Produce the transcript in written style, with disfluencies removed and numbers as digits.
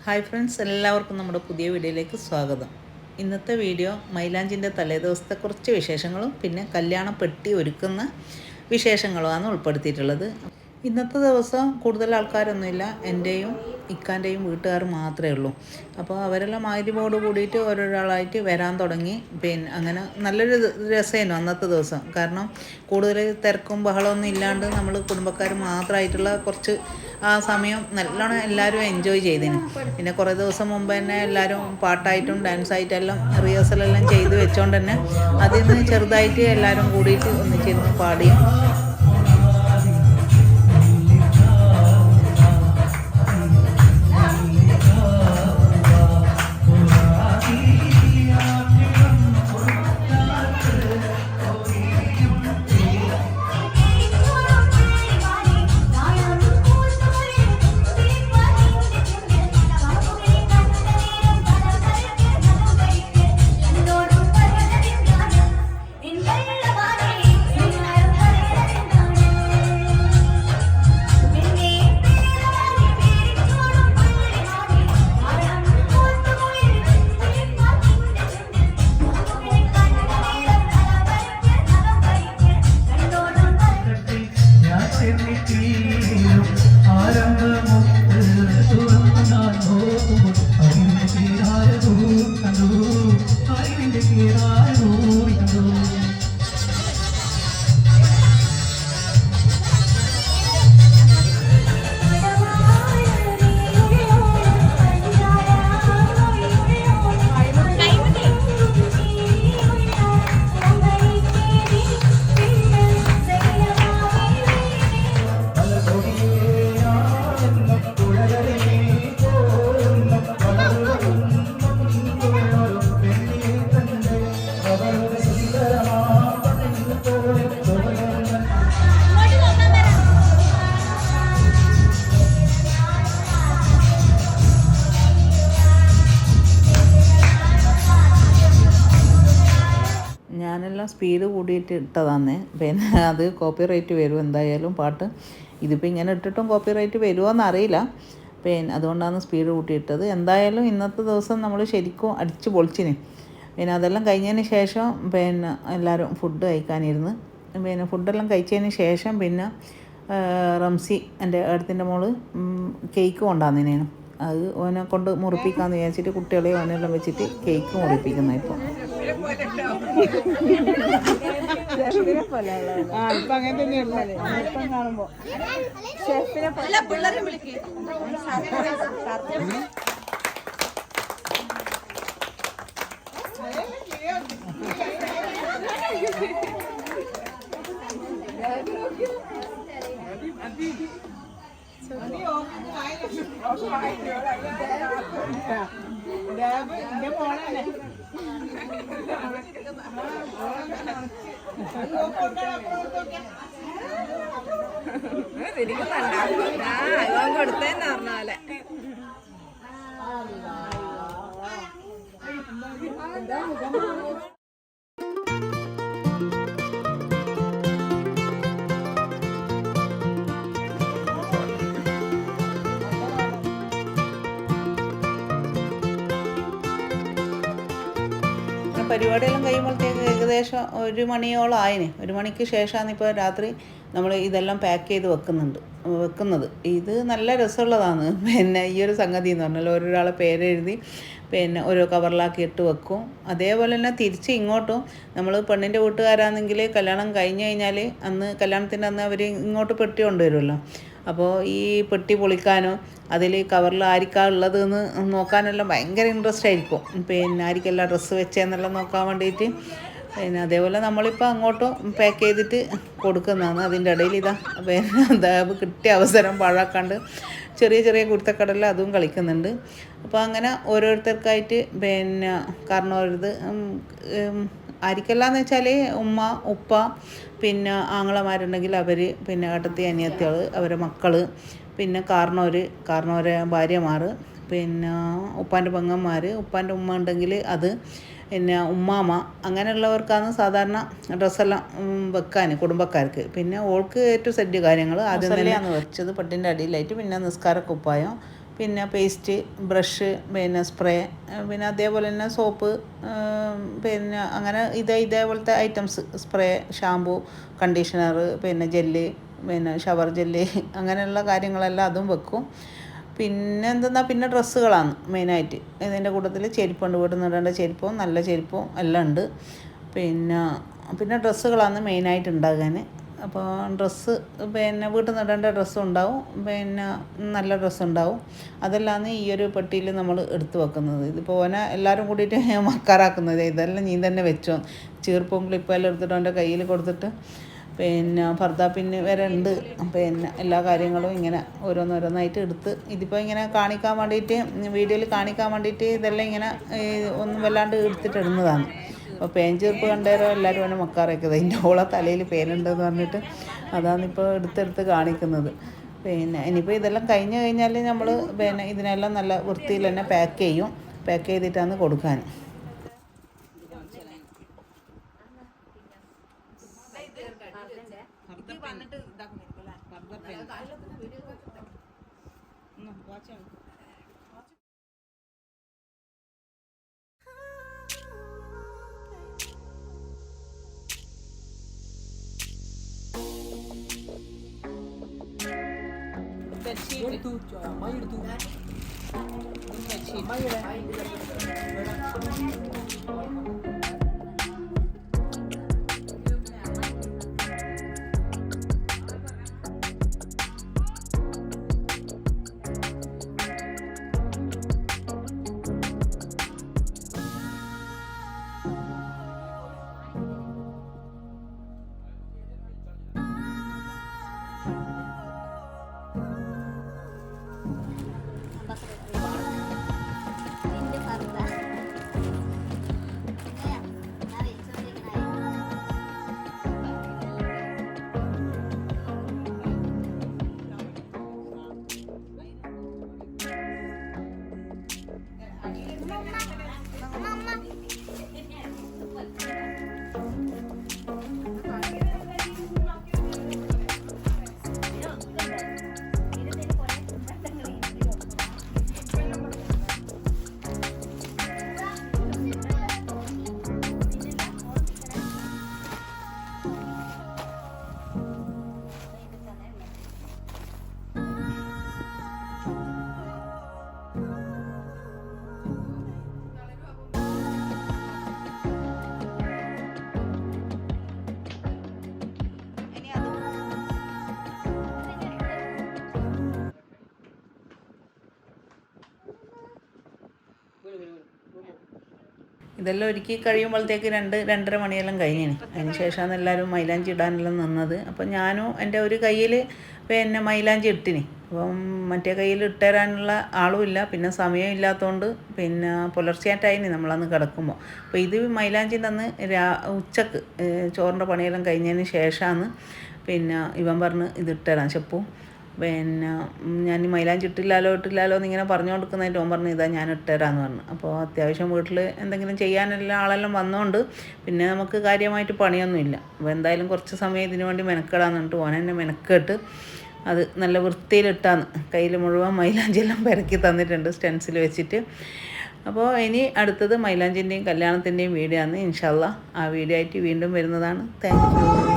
Hi friends, എല്ലാവർക്കും നമ്മുടെ പുതിയ വീഡിയോയിലേക്ക് സ്വാഗതം. ഇന്നത്തെ വീഡിയോ മൈലാഞ്ചിൻ്റെ തലേദിവസത്തെ കുറച്ച് വിശേഷങ്ങളും പിന്നെ കല്യാണ പെട്ടി ഒരുക്കുന്ന വിശേഷങ്ങളുമാണ് ഉൾപ്പെടുത്തിയിട്ടുള്ളത്. ഇന്നത്തെ ദിവസം കൂടുതൽ ആൾക്കാരൊന്നുമില്ല, എൻ്റെയും ഇക്കാൻ്റെയും വീട്ടുകാർ മാത്രമേ ഉള്ളൂ. അപ്പോൾ അവരെല്ലാം മഗ്‌രിബോട് കൂടിയിട്ട് ഓരോരാളായിട്ട് വരാൻ തുടങ്ങി. പിന്നെ അങ്ങനെ നല്ലൊരു രസമായിരുന്നു അന്നത്തെ ദിവസം. കാരണം കൂടുതൽ തിരക്കും ബഹളമൊന്നും ഇല്ലാണ്ട് നമ്മൾ കുടുംബക്കാർ മാത്രമായിട്ടുള്ള കുറച്ച് ആ സമയം നല്ലോണം എല്ലാവരും എൻജോയ് ചെയ്തിന്. പിന്നെ കുറേ ദിവസം മുമ്പ് തന്നെ എല്ലാവരും പാട്ടായിട്ടും ഡാൻസായിട്ടെല്ലാം റിഹേഴ്സലെല്ലാം ചെയ്ത് വെച്ചോണ്ട് തന്നെ അതിൽ നിന്ന് ചെറുതായിട്ട് എല്ലാവരും കൂടിയിട്ട് ഒന്നിച്ചിരുന്ന് പാടിയും ഞാനെല്ലാം സ്പീഡ് കൂടിയിട്ട് ഇട്ടതാന്നേ. പിന്നെ അത് കോപ്പി റൈറ്റ് വരും എന്തായാലും പാട്ട്. ഇതിപ്പോൾ ഇങ്ങനെ ഇട്ടിട്ടും കോപ്പി റൈറ്റ് വരുമോ എന്നറിയില്ല. പിന്നെ അതുകൊണ്ടാണ് സ്പീഡ് കൂട്ടിയിട്ടത്. എന്തായാലും ഇന്നത്തെ ദിവസം നമ്മൾ ശരിക്കും അടിച്ച് പൊളിച്ചിന്. പിന്നെ അതെല്ലാം കഴിഞ്ഞതിന് ശേഷം പിന്നെ എല്ലാവരും ഫുഡ് കഴിക്കാനിരുന്ന്. പിന്നെ ഫുഡെല്ലാം കഴിച്ചതിന് ശേഷം പിന്നെ റംസി എൻ്റെ അടുത്തിൻ്റെ മോള് കേക്ക് കൊണ്ടുവന്നിനേനു. അത് ഓനെ കൊണ്ട് മുറിപ്പിക്കാമെന്ന് വിചാരിച്ചിട്ട് കുട്ടികളെ ഓനെല്ലാം വെച്ചിട്ട് കേക്ക് മുറിപ്പിക്കുന്നത് ഇപ്പോൾ. ഇപ്പൊ അങ്ങനെ തന്നെയുള്ളൂ. ഇപ്പം കാണുമ്പോ ഷെഫിനെ പിള്ളേരെ വിളിക്കും. എന്റെ മോളല്ലേ കൊടുത്തേന്ന് പറഞ്ഞാലേ പരിപാടിയെല്ലാം കഴിയുമ്പോഴത്തേക്ക് ഏകദേശം 1 മണിയോളം ആയിന്. 1 മണിക്ക് ശേഷമാണ് ഇപ്പോൾ രാത്രി നമ്മൾ ഇതെല്ലാം പാക്ക് ചെയ്ത് വെക്കുന്നത്. ഇത് നല്ല രസമുള്ളതാണ്. പിന്നെ ഈ ഒരു സംഗതി എന്ന് പറഞ്ഞാൽ ഓരോരാളെ പേരെഴുതി പിന്നെ ഓരോ കവറിലാക്കി ഇട്ട് വെക്കും. അതേപോലെ തന്നെ തിരിച്ച് ഇങ്ങോട്ടും നമ്മൾ പെണ്ണിൻ്റെ വീട്ടുകാരാണെങ്കിൽ കല്യാണം കഴിഞ്ഞ് കഴിഞ്ഞാൽ അന്ന് കല്യാണത്തിൻ്റെ അന്ന് അവർ ഇങ്ങോട്ട് പെട്ടി കൊണ്ടുവരുമല്ലോ. അപ്പോൾ ഈ പെട്ടി പൊളിക്കാനോ അതിൽ കവറിൽ ആർക്കാ ഉള്ളതെന്ന് നോക്കാനെല്ലാം ഭയങ്കര ഇൻട്രസ്റ്റ് ആയിരിക്കും. പിന്നെ ആർക്കെല്ലാം ഡ്രസ്സ് വെച്ചതെന്നെല്ലാം നോക്കാൻ വേണ്ടിയിട്ട്. പിന്നെ അതേപോലെ നമ്മളിപ്പോൾ അങ്ങോട്ടും പാക്ക് ചെയ്തിട്ട് കൊടുക്കുന്നതാണ്. അതിൻ്റെ ഇടയിൽ ഇതാ പിന്നെ കിട്ടിയ അവസരം പാഴാക്കാണ്ട് ചെറിയ ചെറിയ കുരുത്തക്കടല അതും കളിക്കുന്നുണ്ട്. അപ്പോൾ അങ്ങനെ ഓരോരുത്തർക്കായിട്ട് പിന്നെ കാരണം ഒരു ആർക്കെല്ലാന്ന് വെച്ചാൽ ഉമ്മ ഉപ്പ പിന്നെ ആങ്ങളമാരുണ്ടെങ്കിൽ അവർ, പിന്നെ ഏട്ടത്തി അനിയത്തികൾ, അവരെ മക്കൾ, പിന്നെ കാരണവരെ ഭാര്യമാർ, പിന്നെ ഉപ്പാൻ്റെ പെങ്ങന്മാർ, ഉപ്പാൻ്റെ ഉമ്മ ഉണ്ടെങ്കിൽ അത്, പിന്നെ ഉമ്മാമ, അങ്ങനെയുള്ളവർക്കാണ് സാധാരണ ഡ്രസ്സെല്ലാം വെക്കാൻ കുടുംബക്കാർക്ക്. പിന്നെ ഓൾക്ക് ഏറ്റവും സെറ്റ് കാര്യങ്ങൾ ആദ്യം തന്നെയാണ് വെച്ചത് പട്ടിൻ്റെ അടിയിലായിട്ട്. പിന്നെ നിസ്കാര കുപ്പായം, പിന്നെ പേസ്റ്റ്, ബ്രഷ്, പിന്നെ സ്പ്രേ, പിന്നെ അതേപോലെ തന്നെ സോപ്പ്, പിന്നെ അങ്ങനെ ഇതേപോലത്തെ ഐറ്റംസ്, സ്പ്രേ, ഷാമ്പു, കണ്ടീഷണർ, പിന്നെ ജെല്ല്, പിന്നെ ഷവർ ജെല്ല്, അങ്ങനെയുള്ള കാര്യങ്ങളെല്ലാം അതും വെക്കും. പിന്നെ പിന്നെ ഡ്രസ്സുകളാണ് മെയിനായിട്ട്. ഇതിൻ്റെ കൂട്ടത്തിൽ ചെരുപ്പുണ്ട്, വീട്ടിൽ നിന്ന് ഇടേണ്ട ചെരുപ്പും നല്ല ചെരുപ്പും എല്ലാം ഉണ്ട്. പിന്നെ ഡ്രസ്സുകളാണ് മെയിനായിട്ട് ഉണ്ടാകാൻ. അപ്പോൾ ഡ്രസ്സ് പിന്നെ വീട്ടിൽ നിന്ന് ഇടേണ്ട ഡ്രസ്സും ഉണ്ടാവും, പിന്നെ നല്ല ഡ്രസ്സുണ്ടാവും. അതെല്ലാം ഈ ഒരു പെട്ടിയിൽ നമ്മൾ എടുത്ത് വെക്കുന്നത്. ഇതിപ്പോൾ ഓനെ എല്ലാവരും കൂടിയിട്ട് മക്കാറാക്കുന്നത്, ഇതെല്ലാം നീ തന്നെ വെച്ചോ, ചീർപ്പും ക്ലിപ്പെല്ലാം എടുത്തിട്ട് അവൻ്റെ കയ്യിൽ കൊടുത്തിട്ട് പിന്നെ ഫർദാപ്പിന് വരെ ഉണ്ട്. പിന്നെ എല്ലാ കാര്യങ്ങളും ഇങ്ങനെ ഓരോന്നോരോന്നായിട്ട് എടുത്ത് ഇതിപ്പോൾ ഇങ്ങനെ കാണിക്കാൻ വേണ്ടിയിട്ട്, വീഡിയോയിൽ കാണിക്കാൻ വേണ്ടിയിട്ട് ഇതെല്ലാം ഇങ്ങനെ ഒന്നും വല്ലാണ്ട് എടുത്തിട്ടിടുന്നതാണ്. അപ്പോൾ പേൻ ചീർപ്പ് കണ്ടേരോ എല്ലാവരും അവനെ മക്കാറേക്കുന്നത്, അതിൻ്റെ ഓളെ തലയിൽ പേനുണ്ടെന്ന് പറഞ്ഞിട്ട് അതാണിപ്പോൾ എടുത്തെടുത്ത് കാണിക്കുന്നത്. പിന്നെ ഇനിയിപ്പോൾ ഇതെല്ലാം കഴിഞ്ഞാൽ നമ്മൾ പിന്നെ ഇതിനെല്ലാം നല്ല വൃത്തിയിൽ തന്നെ പാക്ക് ചെയ്തിട്ടാണ് കൊടുക്കാൻ. ഇതെല്ലാം ഒരുക്കി കഴിയുമ്പോഴത്തേക്ക് 2-2:30 മണിയെല്ലാം കഴിഞ്ഞിന്. അതിന് ശേഷമാണ് എല്ലാവരും മൈലാഞ്ചി ഇടാനെല്ലാം നിന്നത്. അപ്പം ഞാനും എൻ്റെ ഒരു കയ്യിൽ പിന്നെ മൈലാഞ്ചി ഇട്ടിന്. അപ്പം മറ്റേ കയ്യിൽ ഇട്ടുതരാനുള്ള ആളുമില്ല, പിന്നെ സമയം ഇല്ലാത്തതുകൊണ്ട് പിന്നെ പുലർച്ചയായിട്ടായിന് നമ്മളന്ന് കിടക്കുമ്പോൾ. അപ്പോൾ ഇത് മൈലാഞ്ചി തന്ന് ഉച്ചക്ക് ചോറിൻ്റെ പണിയെല്ലാം കഴിഞ്ഞതിന് ശേഷമാണ് പിന്നെ ഇവൻ പറഞ്ഞ് ഇത് ഇട്ടുതരാൻ ചെപ്പു. പിന്നെ ഞാൻ മൈലാഞ്ചി ഇട്ടില്ലാലോ എന്നിങ്ങനെ പറഞ്ഞുകൊണ്ടിരിക്കുന്നതായിട്ട് ഓൻ പറഞ്ഞു ഇതാ ഞാൻ ഇട്ടുതരാമെന്ന് പറഞ്ഞു. അപ്പോൾ അത്യാവശ്യം വീട്ടിൽ എന്തെങ്കിലും ചെയ്യാനെല്ലാം ആളെല്ലാം വന്നുകൊണ്ട് പിന്നെ നമുക്ക് കാര്യമായിട്ട് പണിയൊന്നുമില്ല. അപ്പോൾ എന്തായാലും കുറച്ച് സമയം ഇതിനു വേണ്ടി മെനക്കെടാന്ന് പറഞ്ഞിട്ട് ഓൻ എന്നെ മെനക്കെട്ട് അത് നല്ല വൃത്തിയിലിട്ടാന്ന് കയ്യിൽ മുഴുവൻ മൈലാഞ്ചിയെല്ലാം പെരക്കി തന്നിട്ടുണ്ട് സ്റ്റെൻസിൽ വെച്ചിട്ട്. അപ്പോൾ ഇനി അടുത്തത് മൈലാഞ്ചിൻ്റെയും കല്യാണത്തിൻ്റെയും വീഡിയോ ആണ്. ഇൻഷാ അല്ലാഹ് ആ വീഡിയോ ആയിട്ട് വീണ്ടും വരുന്നതാണ്. Thank you.